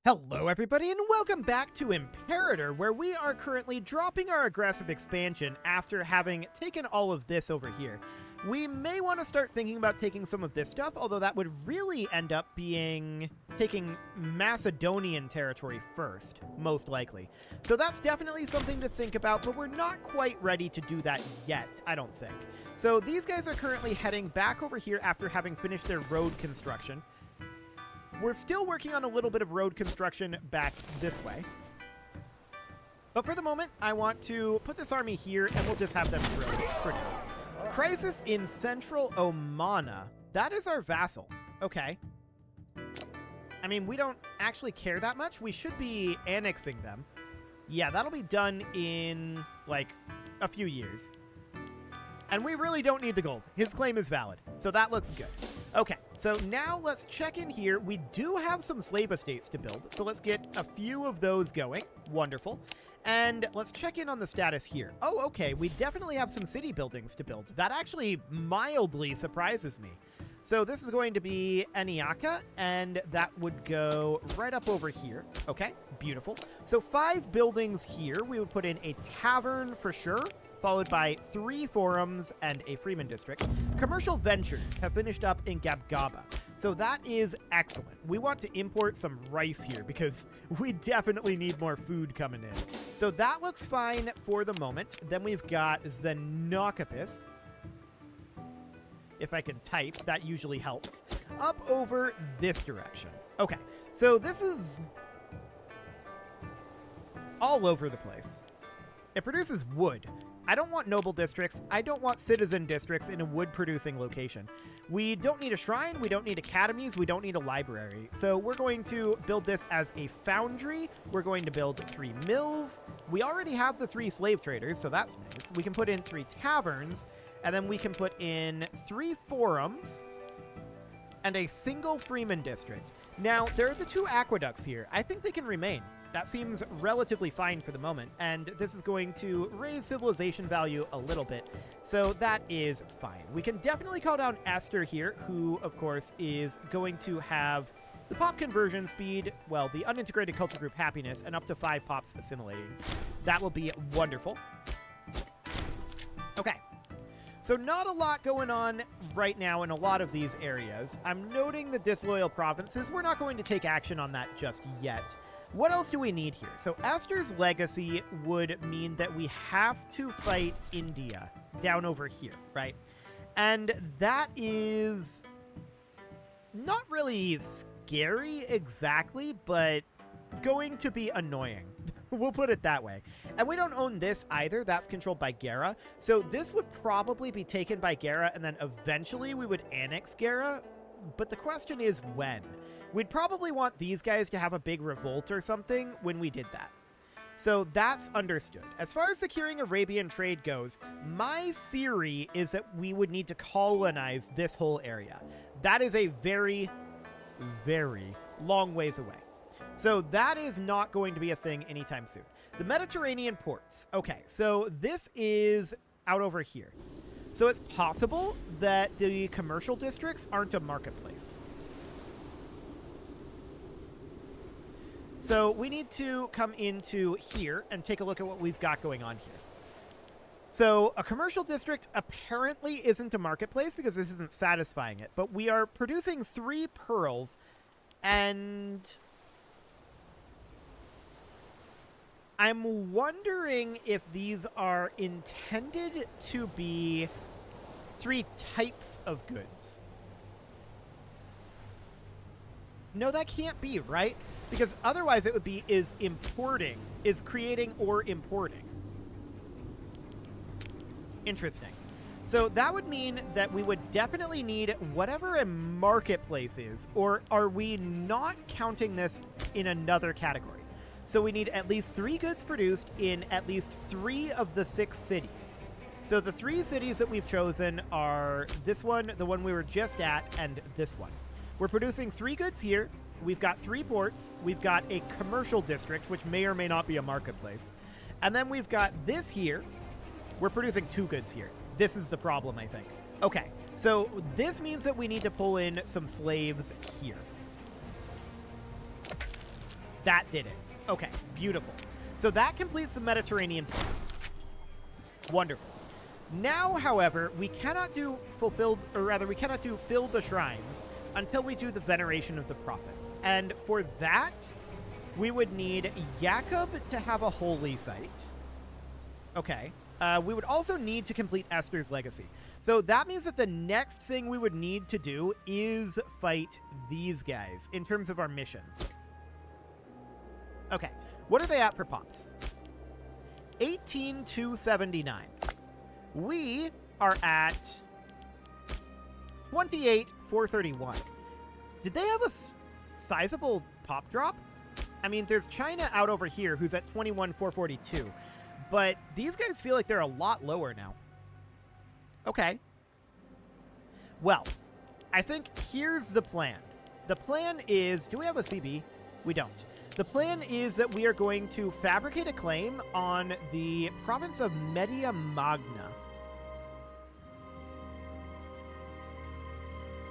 Hello everybody and welcome back to Imperator, where we are currently dropping our aggressive expansion after having taken all of this over here. We may want to start thinking about taking some of this stuff, although that would really end up being taking Macedonian territory first, most likely. So that's definitely something to think about, but we're not quite ready to do that yet, I don't think. So these guys are currently heading back over here after having finished their road construction. We're still working on a little bit of road construction back this way. But for the moment, I want to put this army here, and we'll just have them drill for now. Crisis in Central Omana. That is our vassal. Okay. I mean, we don't actually care that much. We should be annexing them. Yeah, that'll be done in, like, a few years. And we really don't need the gold. His claim is valid, so that looks good. Okay, so now let's check in here. We do have some slave estates to build, so let's get a few of those going. Wonderful. And let's check in on the status here. Oh, okay, we definitely have some city buildings to build. That actually mildly surprises me. So this is going to be Aniaka, and that would go right up over here. Okay, beautiful. So 5 buildings here. We would put in a tavern for sure, followed by 3 forums and a Freeman district. Commercial ventures have finished up in Gabgaba, so that is excellent. We want to import some rice here because we definitely need more food coming in. So that looks fine for the moment. Then we've got Xenocopus. If I can type, that usually helps. Up over this direction. Okay, so this is all over the place. It produces wood. I don't want noble districts. I don't want citizen districts in a wood-producing location. We don't need a shrine. We don't need academies. We don't need a library. So we're going to build this as a foundry. We're going to build 3 mills. We already have the 3 slave traders, so that's nice. We can put in 3 taverns, and then we can put in 3 forums and a single Freeman district. Now, there are the 2 aqueducts here. I think they can remain. That seems relatively fine for the moment, and this is going to raise civilization value a little bit, so that is fine. We can definitely call down Esther here, who, of course, is going to have the pop conversion speed, well, the unintegrated culture group happiness, and up to 5 pops assimilating. That will be wonderful. Okay. So not a lot going on right now in a lot of these areas. I'm noting the disloyal provinces. We're not going to take action on that just yet. What else do we need here? So Esthers Legacy would mean that we have to fight India down over here, right? And that is not really scary exactly, but going to be annoying. We'll put it that way. And we don't own this either. That's controlled by Gera. So this would probably be taken by Gera, and then eventually we would annex Gera. But the question is when. We'd probably want these guys to have a big revolt or something when we did that. So that's understood. As far as securing Arabian trade goes, my theory is that we would need to colonize this whole area. That is a very, very long ways away. So that is not going to be a thing anytime soon. The Mediterranean ports. Okay, so this is out over here. So it's possible that the commercial districts aren't a marketplace. So we need to come into here and take a look at what we've got going on here. So a commercial district apparently isn't a marketplace because this isn't satisfying it, but we are producing 3 pearls, and I'm wondering if these are intended to be 3 types of goods. No, that can't be, right? Because otherwise it would be is creating or importing. Interesting. So that would mean that we would definitely need whatever a marketplace is, or are we not counting this in another category? So we need at least 3 goods produced in at least 3 of the 6 cities. So the 3 cities that we've chosen are this one, the one we were just at, and this one. We're producing 3 goods here. We've got 3 ports. We've got a commercial district, which may or may not be a marketplace. And then we've got this here. We're producing 2 goods here. This is the problem, I think. Okay, so this means that we need to pull in some slaves here. That did it. Okay, beautiful. So that completes the Mediterranean Plus. Wonderful. Now, however, we cannot do fill the shrines until we do the veneration of the prophets. And for that, we would need Jakob to have a holy site. Okay. We would also need to complete Esthers Legacy. So that means that the next thing we would need to do is fight these guys in terms of our missions. Okay. What are they at for pops? 18,279. We are at 28,431. Did they have a sizable pop drop? I mean, there's China out over here who's at 21,442. But these guys feel like they're a lot lower now. Okay. Well, I think here's the plan. The plan is... Do we have a CB? We don't. The plan is that we are going to fabricate a claim on the province of Media Magna.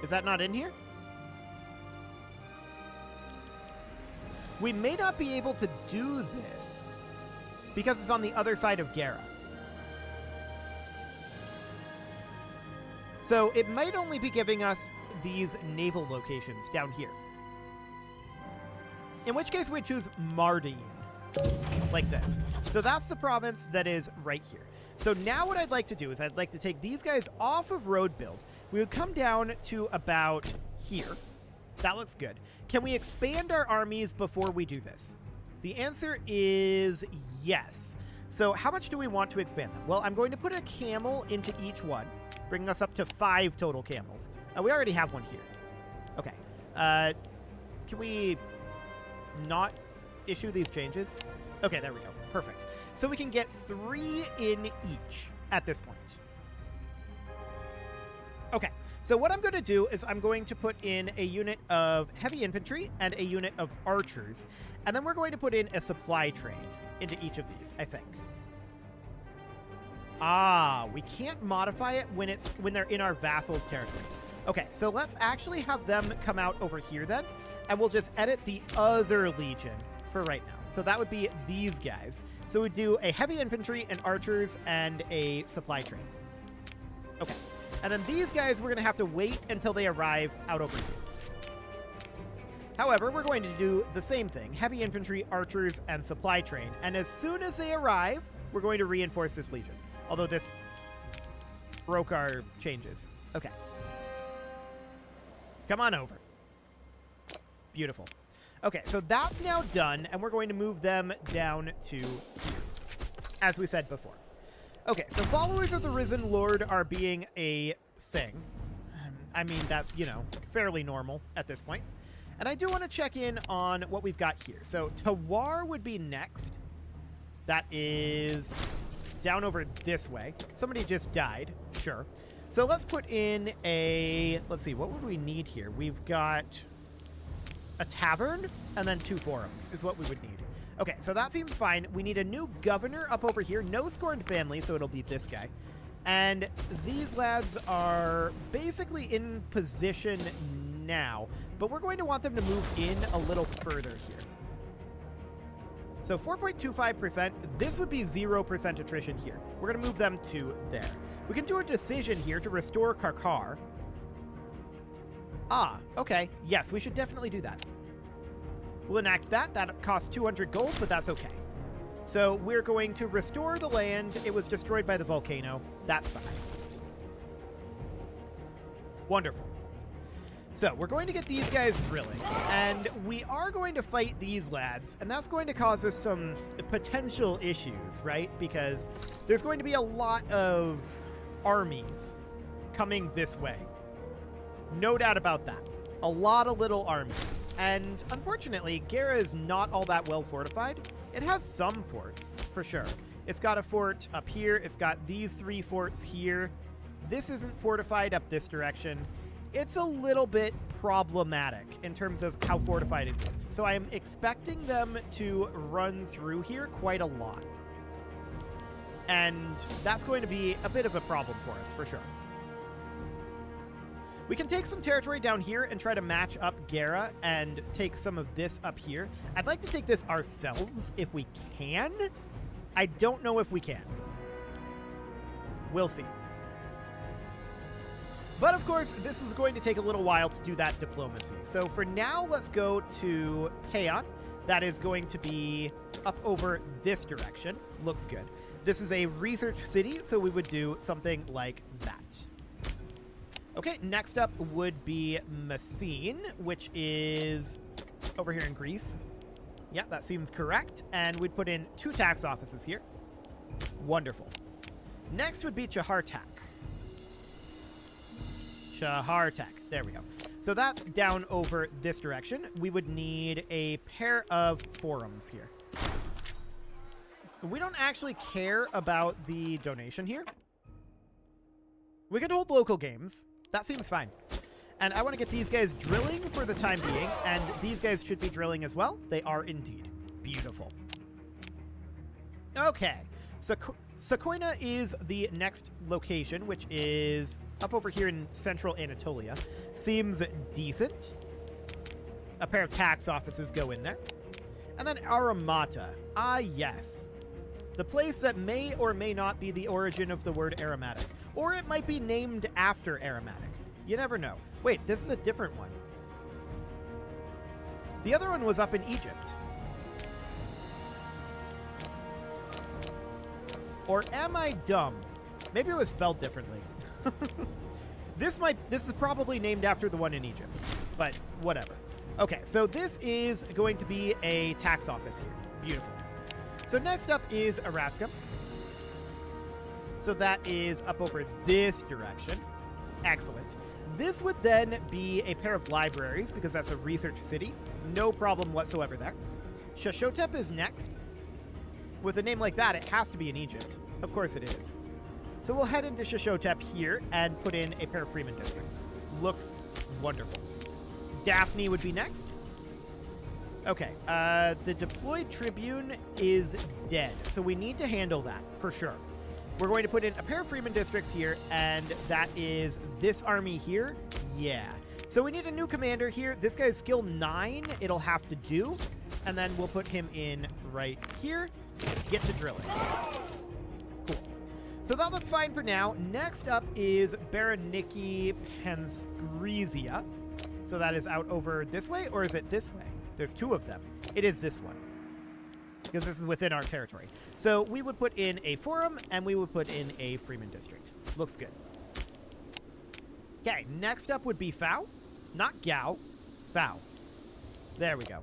Is that not in here? We may not be able to do this because it's on the other side of Gera. So it might only be giving us these naval locations down here. In which case we'd choose Mardin, like this. So that's the province that is right here. So now what I'd like to do is I'd like to take these guys off of road build. We would come down to about here. That looks good. Can we expand our armies before we do this? The answer is yes. So how much do we want to expand them? Well, I'm going to put a camel into each one, bringing us up to 5 total camels. We already have one here. Okay. Can we not issue these changes? Okay, there we go. Perfect. So we can get 3 in each at this point. Okay. So what I'm going to do is I'm going to put in a unit of heavy infantry and a unit of archers, and then we're going to put in a supply train into each of these, I think. Ah, we can't modify it when they're in our vassal's territory. Okay, so let's actually have them come out over here then, and we'll just edit the other legion for right now. So that would be these guys. So we'd do a heavy infantry, an archers, and a supply train. Okay. And then these guys, we're going to have to wait until they arrive out over here. However, we're going to do the same thing. Heavy infantry, archers, and supply train. And as soon as they arrive, we're going to reinforce this legion. Although this broke our changes. Okay. Come on over. Beautiful. Okay, so that's now done, and we're going to move them down to here, as we said before. Okay, so followers of the Risen Lord are being a thing. I mean, that's, you know, fairly normal at this point. And I do want to check in on what we've got here. So Tawar would be next. That is down over this way. Somebody just died. Sure. So let's put in a... Let's see, what would we need here? We've got a tavern and then 2 forums is what we would need. Okay, so that seems fine. We need a new governor up over here. No scorned family, so it'll be this guy. And these lads are basically in position now, but we're going to want them to move in a little further here. So 4.25%, this would be 0% attrition here. We're going to move them to there. We can do a decision here to restore Karkar. Ah, okay. Yes, we should definitely do that. We'll enact that. That costs 200 gold, but that's okay. So we're going to restore the land. It was destroyed by the volcano. That's fine. Wonderful. So we're going to get these guys drilling, and we are going to fight these lads, and that's going to cause us some potential issues, right? Because there's going to be a lot of armies coming this way. No doubt about that. A lot of little armies. And unfortunately, Gera is not all that well fortified. It has some forts, for sure. It's got a fort up here. It's got these 3 forts here. This isn't fortified up this direction. It's a little bit problematic in terms of how fortified it is. So I'm expecting them to run through here quite a lot. And that's going to be a bit of a problem for us, for sure. We can take some territory down here and try to match up Gera and take some of this up here. I'd like to take this ourselves if we can. I don't know if we can. We'll see. But of course, this is going to take a little while to do that diplomacy. So for now, let's go to Payon. That is going to be up over this direction. Looks good. This is a research city, so we would do something like that. Okay, next up would be Messene, which is over here in Greece. Yeah, that seems correct. And we'd put in 2 tax offices here. Wonderful. Next would be Chahartak. There we go. So that's down over this direction. We would need a pair of forums here. We don't actually care about the donation here. We could hold local games. That seems fine. And I want to get these guys drilling for the time being, and these guys should be drilling as well. They are indeed. Beautiful. Okay. So Sakoina is the next location, which is up over here in central Anatolia. Seems decent. A pair of tax offices go in there. And then Aramata. Ah, yes. The place that may or may not be the origin of the word aromatic. Or it might be named after aromatic. You never know. Wait, this is a different one. The other one was up in Egypt. Or am I dumb? Maybe it was spelled differently. This is probably named after the one in Egypt, but whatever. Okay, so this is going to be a tax office here. Beautiful. So next up is Araska. So that is up over this direction. Excellent. This would then be a pair of libraries because that's a research city. No problem whatsoever there. Shashotep is next. With a name like that, it has to be in Egypt. Of course it is. So we'll head into Shashotep here and put in a pair of Freeman districts. Looks wonderful. Daphne would be next. Okay, the deployed tribune is dead, so we need to handle that for sure. We're going to put in a pair of Freeman districts here, and that is this army here. Yeah. So we need a new commander here. This guy's skill 9. It'll have to do. And then we'll put him in right here. Get to drilling. Cool. So that looks fine for now. Next up is Baraniki Panskrizia. So that is out over this way, or is it this way? There's 2 of them. It is this one, because this is within our territory. So we would put in a forum, and we would put in a Freeman district. Looks good. Okay, next up would be Fao. Not Gao. Fao. There we go.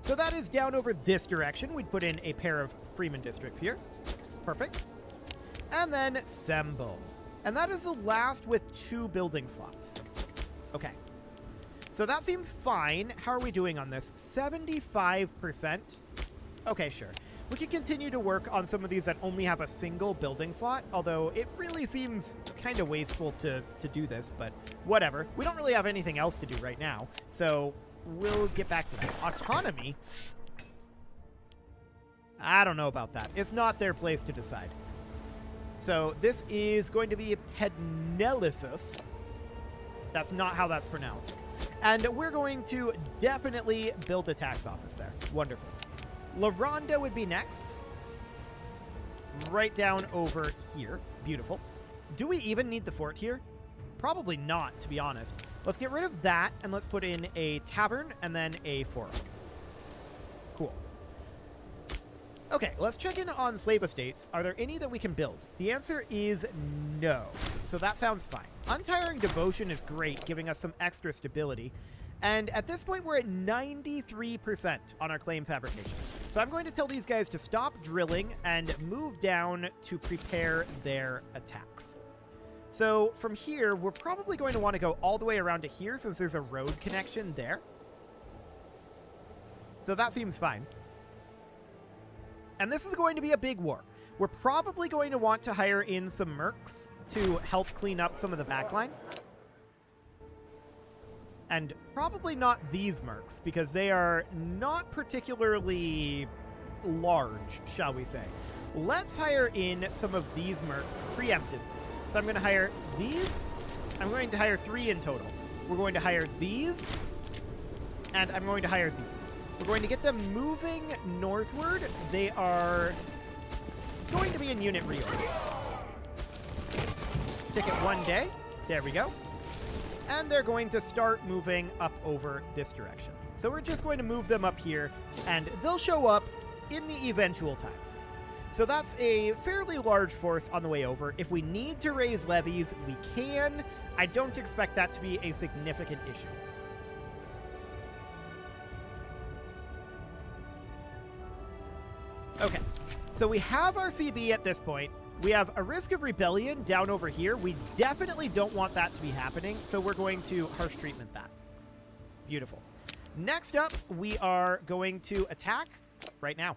So that is down over this direction. We'd put in a pair of Freeman districts here. Perfect. And then Sembo. And that is the last with 2 building slots. Okay. So that seems fine. How are we doing on this? 75%. Okay, sure. We can continue to work on some of these that only have a single building slot, although it really seems kind of wasteful to do this, but whatever. We don't really have anything else to do right now, so we'll get back to that. Autonomy? I don't know about that. It's not their place to decide. So this is going to be Pednelisus. That's not how that's pronounced. And we're going to definitely build a tax office there. Wonderful. LaRonda would be next. Right down over here. Beautiful. Do we even need the fort here? Probably not, to be honest. Let's get rid of that, and let's put in a tavern and then a forum. Cool. Okay, let's check in on slave estates. Are there any that we can build? The answer is no. So that sounds fine. Untiring Devotion is great, giving us some extra stability. And at this point, we're at 93% on our claim fabrication. So I'm going to tell these guys to stop drilling and move down to prepare their attacks. So from here, we're probably going to want to go all the way around to here since there's a road connection there. So that seems fine. And this is going to be a big war. We're probably going to want to hire in some mercs to help clean up some of the backline. And probably not these mercs, because they are not particularly large, shall we say. Let's hire in some of these mercs preemptively. So I'm going to hire these. I'm going to hire 3 in total. We're going to hire these, and I'm going to hire these. We're going to get them moving northward. They are going to be in unit reorg. Ticket 1 day. There we go. And they're going to start moving up over this direction. So we're just going to move them up here, and they'll show up in the eventual times. So that's a fairly large force on the way over. If we need to raise levies, we can. I don't expect that to be a significant issue. Okay, so we have our CB at this point. We have a risk of rebellion down over here. We definitely don't want that to be happening, so we're going to harsh treatment that. Beautiful. Next up, we are going to attack right now.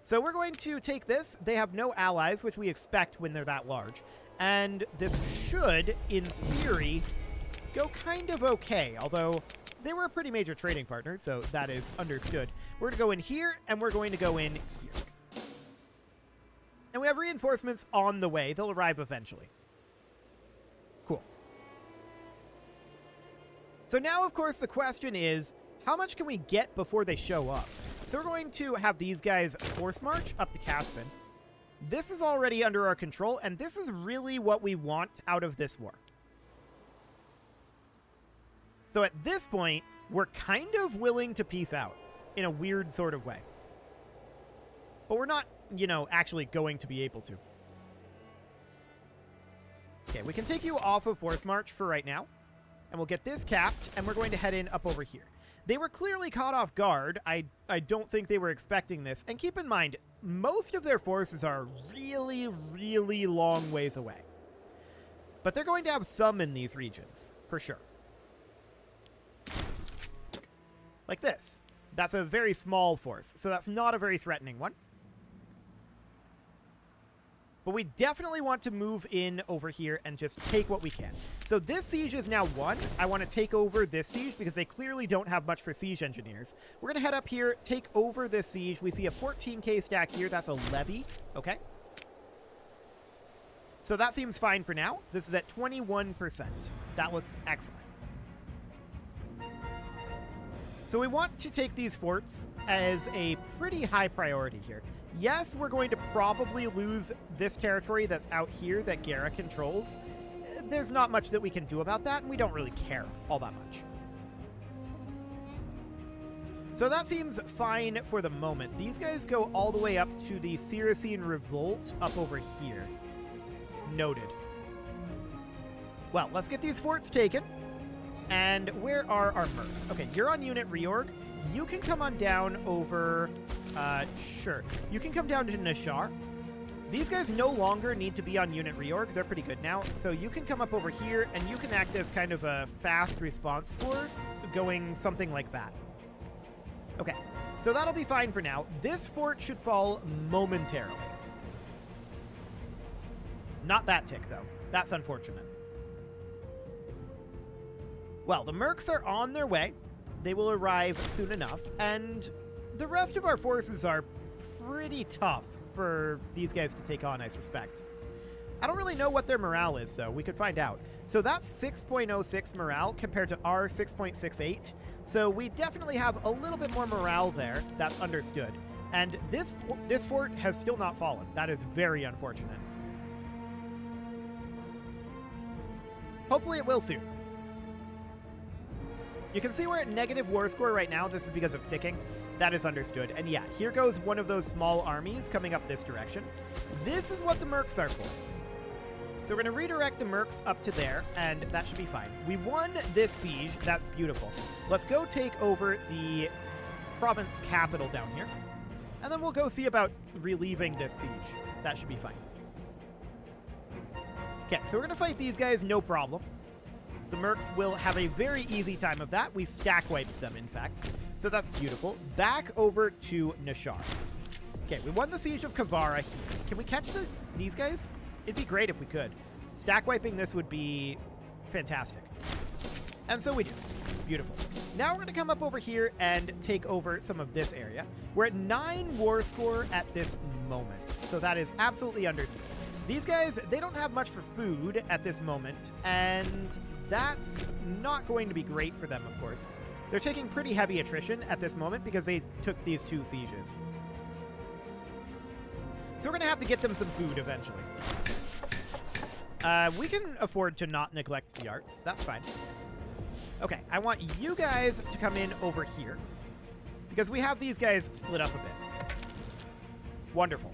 So we're going to take this. They have no allies, which we expect when they're that large. And this should, in theory, go kind of okay, although they were a pretty major trading partner, so that is understood. We're going to go in here, and we're going to go in here. And we have reinforcements on the way. They'll arrive eventually. Cool. So now, of course, the question is, how much can we get before they show up? So we're going to have these guys force march up to Caspian. This is already under our control, and this is really what we want out of this war. So at this point, we're kind of willing to peace out in a weird sort of way. But we're not, you know, actually going to be able to. Okay, we can take you off of force march for right now, and we'll get this capped, and we're going to head in up over here. They were clearly caught off guard. I don't think they were expecting this. And keep in mind, most of their forces are really, really long ways away. But they're going to have some in these regions, for sure. Like this. That's a very small force, so that's not a very threatening one. But we definitely want to move in over here and just take what we can. So this siege is now won. I want to take over this siege because they clearly don't have much for siege engineers. We're going to head up here, take over this siege. We see a 14k stack here. That's a levy. Okay. So that seems fine for now. This is at 21%. That looks excellent. So we want to take these forts as a pretty high priority here. Yes, we're going to probably lose this territory that's out here that Guerra controls. There's not much that we can do about that, and we don't really care all that much. So that seems fine for the moment. These guys go all the way up to the Syracine Revolt up over here. Noted. Well, let's get these forts taken. And where are our mercs? Okay, you're on unit reorg. You can come on down over... sure. You can come down to Nashar. These guys no longer need to be on unit reorg. They're pretty good now. So you can come up over here, and you can act as kind of a fast response force, going something like that. Okay, so that'll be fine for now. This fort should fall momentarily. Not that tick, though. That's unfortunate. Well, the mercs are on their way. They will arrive soon enough, and the rest of our forces are pretty tough for these guys to take on, I suspect. I don't really know what their morale is, so we could find out. So that's 6.06 morale compared to our 6.68. So we definitely have a little bit more morale there. That's understood. And this fort has still not fallen. That is very unfortunate. Hopefully it will soon. You can see we're at negative war score right now. This is because of ticking. That is understood. And yeah, here goes one of those small armies coming up this direction. This is what the mercs are for. So we're going to redirect the mercs up to there, and that should be fine. We won this siege. That's beautiful. Let's go take over the province capital down here, and then we'll go see about relieving this siege. That should be fine. Okay, so we're going to fight these guys, no problem. The mercs will have a very easy time of that. We stack wiped them, in fact. So that's beautiful. Back over to Nashar. Okay, we won the siege of Kavara. Can we catch these guys? It'd be great if we could. Stack wiping this would be fantastic. And so we do. Beautiful. Now we're going to come up over here and take over some of this area. We're at 9 war score at this moment. So that is absolutely understood. These guys, they don't have much for food at this moment, and that's not going to be great for them, of course. They're taking pretty heavy attrition at this moment because they took these 2 sieges. So we're going to have to get them some food eventually. We can afford to not neglect the arts. That's fine. Okay, I want you guys to come in over here because we have these guys split up a bit. Wonderful.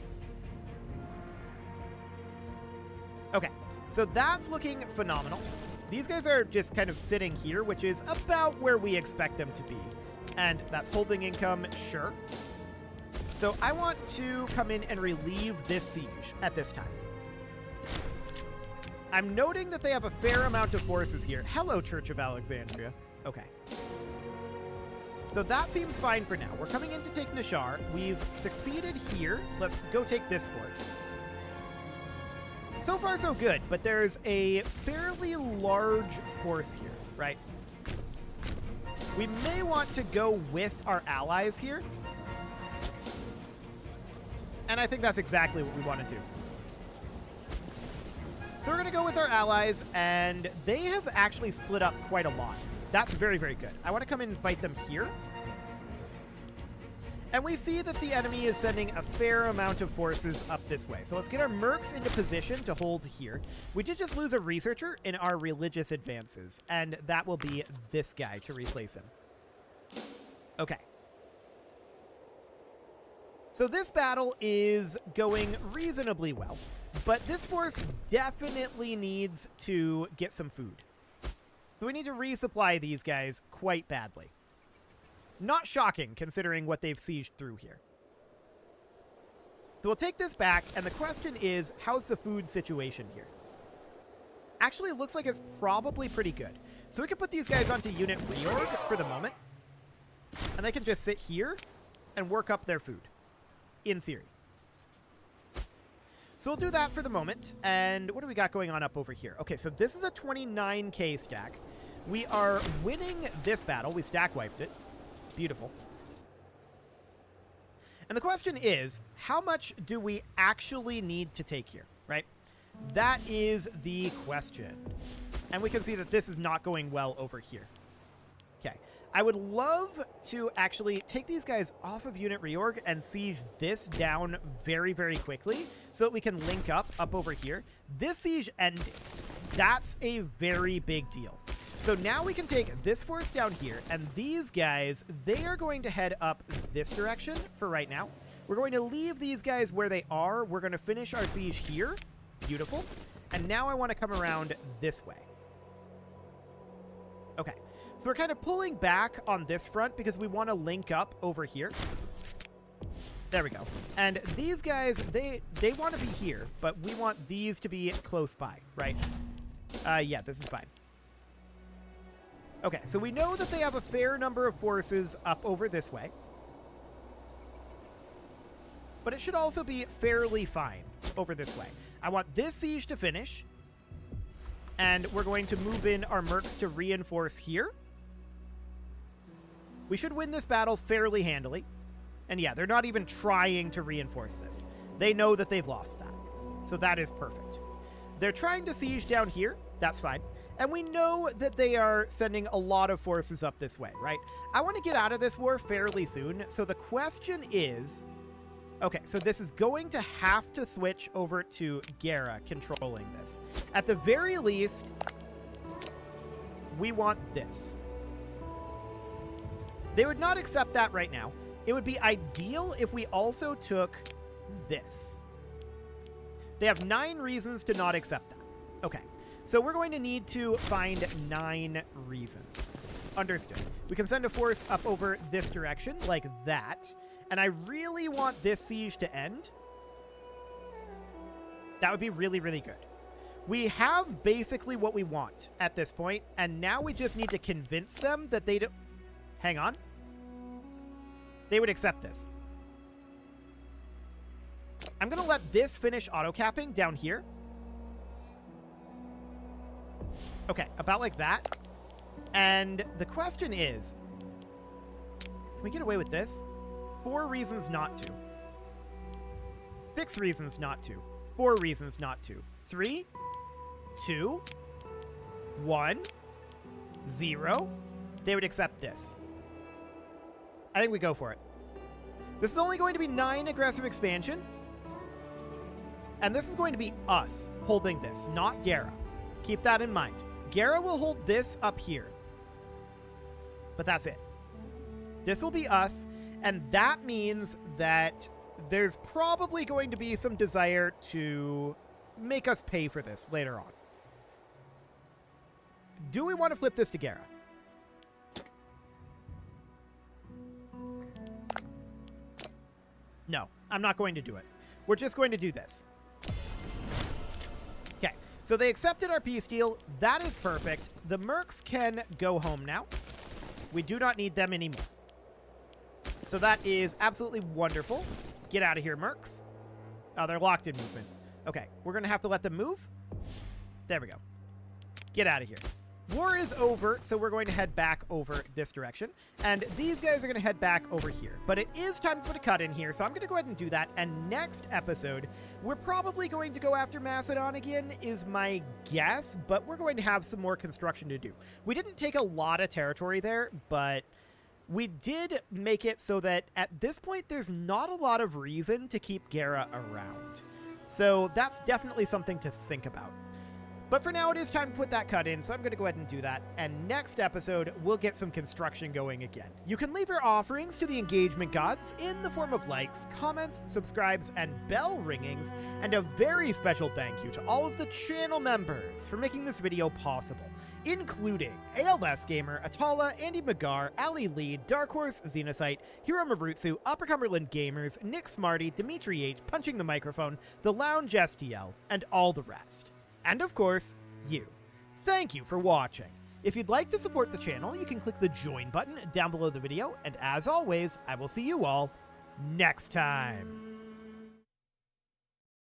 Okay, so that's looking phenomenal. These guys are just kind of sitting here, which is about where we expect them to be. And that's holding income, sure. So I want to come in and relieve this siege at this time. I'm noting that they have a fair amount of forces here. Hello, Church of Alexandria. Okay. So that seems fine for now. We're coming in to take Nishar. We've succeeded here. Let's go take this fort. So far, so good, but there's a fairly large force here, right? We may want to go with our allies here. And I think that's exactly what we want to do. So we're going to go with our allies, and they have actually split up quite a lot. That's very, very good. I want to come in and fight them here. And we see that the enemy is sending a fair amount of forces up this way. So let's get our mercs into position to hold here. We did just lose a researcher in our religious advances, and that will be this guy to replace him. Okay. So this battle is going reasonably well, but this force definitely needs to get some food. So we need to resupply these guys quite badly. Not shocking, considering what they've sieged through here. So we'll take this back, and the question is, how's the food situation here? Actually, it looks like it's probably pretty good. So we can put these guys onto unit reorg for the moment, and they can just sit here and work up their food, in theory. So we'll do that for the moment, and what do we got going on up over here? Okay, so this is a 29k stack. We are winning this battle. We stack wiped it. Beautiful. And the question is, how much do we actually need to take here, right? That is the question. And we can see that this is not going well over here. Okay. I would love to actually take these guys off of unit reorg and siege this down very, very quickly so that we can link up over here. This siege ended. That's a very big deal. So now we can take this force down here, and these guys, they are going to head up this direction for right now. We're going to leave these guys where they are. We're going to finish our siege here. Beautiful. And now I want to come around this way. Okay. So we're kind of pulling back on this front because we want to link up over here. There we go. And these guys, they want to be here, but we want these to be close by, right? Yeah, this is fine. Okay, so we know that they have a fair number of forces up over this way. But it should also be fairly fine over this way. I want this siege to finish. And we're going to move in our mercs to reinforce here. We should win this battle fairly handily. And yeah, they're not even trying to reinforce this. They know that they've lost that. So that is perfect. They're trying to siege down here. That's fine. And we know that they are sending a lot of forces up this way, right? I want to get out of this war fairly soon. So the question is... Okay, so this is going to have to switch over to Gera controlling this. At the very least, we want this. They would not accept that right now. It would be ideal if we also took this. They have 9 reasons to not accept that. Okay. So we're going to need to find 9 reasons. Understood. We can send a force up over this direction, like that. And I really want this siege to end. That would be really, really good. We have basically what we want at this point, and now we just need to convince them that they don't... Hang on. They would accept this. I'm going to let this finish auto-capping down here. Okay, about like that. And the question is, can we get away with this? 4 reasons not to. 6 reasons not to. 4 reasons not to. 3, 2, 1. 0, they would accept this. I think we go for it. This is only going to be 9 aggressive expansion. And this is going to be us holding this, not Gera. Keep that in mind. Gera will hold this up here. But that's it. This will be us, and that means that there's probably going to be some desire to make us pay for this later on. Do we want to flip this to Gera? No, I'm not going to do it. We're just going to do this. Okay, so they accepted our peace deal. That is perfect. The mercs can go home now. We do not need them anymore. So that is absolutely wonderful. Get out of here, mercs. Oh, they're locked in movement. Okay, we're going to have to let them move. There we go. Get out of here. War is over, so we're going to head back over this direction. And these guys are going to head back over here. But it is time to put a cut in here, so I'm going to go ahead and do that. And next episode, we're probably going to go after Macedon again, is my guess. But we're going to have some more construction to do. We didn't take a lot of territory there, but we did make it so that at this point, there's not a lot of reason to keep Gera around. So that's definitely something to think about. But for now, it is time to put that cut in, so I'm going to go ahead and do that. And next episode, we'll get some construction going again. You can leave your offerings to the engagement gods in the form of likes, comments, subscribes, and bell ringings. And a very special thank you to all of the channel members for making this video possible, including ALS Gamer, Atala, Andy Magar, Ali Lee, Dark Horse, Xenocyte, Hiro Marutsu, Upper Cumberland Gamers, Nick Smarty, Dimitri H, Punching the Microphone, The Lounge STL, and all the rest. And of course, you. Thank you for watching. If you'd like to support the channel, you can click the join button down below the video, and as always, I will see you all next time.